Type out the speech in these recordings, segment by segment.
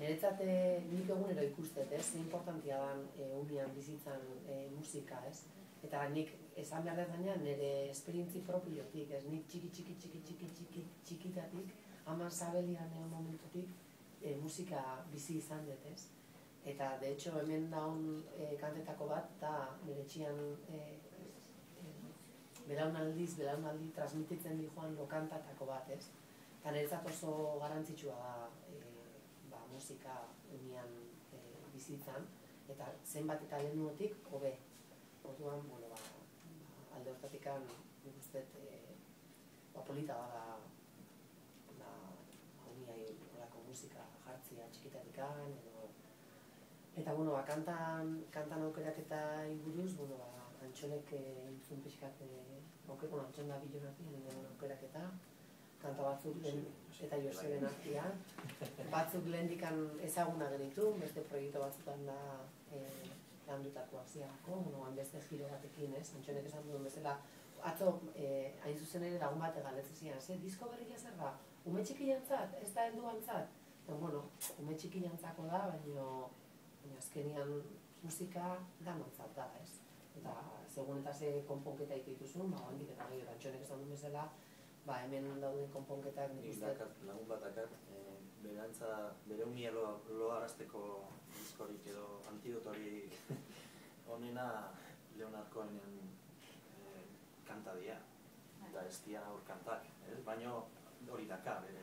Niretzat nik egunero ikustet, ez? Ze importantia dan unian bizitzan musika, ez? Eta nik esan behar dut gaina nire esperientzi propiotik, ez? Nik txikitatik, aman zabelian momentutik musika bizi izan dut, ez? Eta, de hecho, hemen daun kantetako bat, da nire txian belaunaldi transmititzen di joan lokantatako bat, ez? Eta niretzat oso garantzitsua da musika unian bizitzan, eta zenbat eta lehenuotik hobe. Orduan, alde hortatikan nik usteet polita da uniai horako musika jartzia txikitatikan, eta kantan aukeraketa inguruz, Antxonek entzun pixkat Antxon da bilonatik aukeraketa, kanta batzuk eta Joseben artean. Batzuk lehendikan ezaguna genitu, beste proiektu batzutan da landutakoak ziarako, beste giro batekin, ez? Antxonek esan duen bezala, atzo, hain zuzen ere lagun bat galetzen zian, disko berria zer da? Ume txikilantzat, ez da helduantzat? Ume txikilantzako da, baina azkenian musika danontzat da, ez? Eta segun eta ze konponketa dituzun, handik eta gehiago, Antxonek esan duen bezala, hemen dauden konponketak nik uste. Lagun bat dakar, bere unia lo arazteko diskorik edo antidotorik onena Leonard Cohenen kanta dira, eta ez dira aur kantak, baina hori daka bere.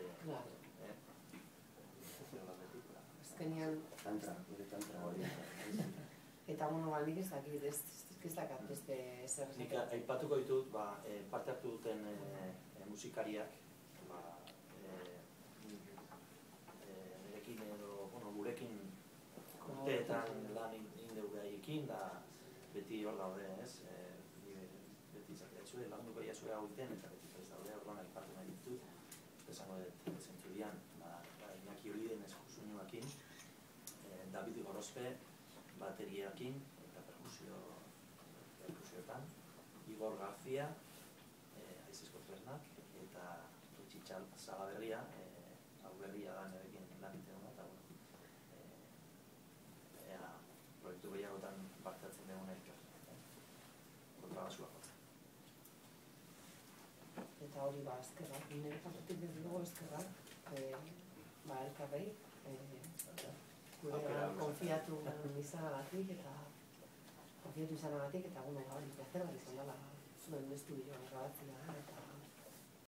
Azkenean... Eta nik ez dakit, ez dakat beste zer. Nik aipatuko ditut, parte hartu duten musikariak, nirekin edo, gurekin urteetan lan indegu behaiekin, da beti hor daude, ez? Beti izatea lagunduko iazue hau iten, eta beti ez daude, orduan aipatu nahi ditut, esango dut zentzudian, Iñaki Oliden eskusunuakin, David Gorospe bateriakin, eta perkusioetan, Igor García, aizizko tresnak, eta Txitxal Zalaberria, hau berria da nirekin lan iten da, eta proiektu gehiagotan parte hartzen dugun elkar, kontrabasua jotzen. Eta hori eskerrak, nire partetik dugu eskerrak, elkarrei, gure konfiatu izanagatik, eta placer bat izan dela zuen estudioan grabatzea, eta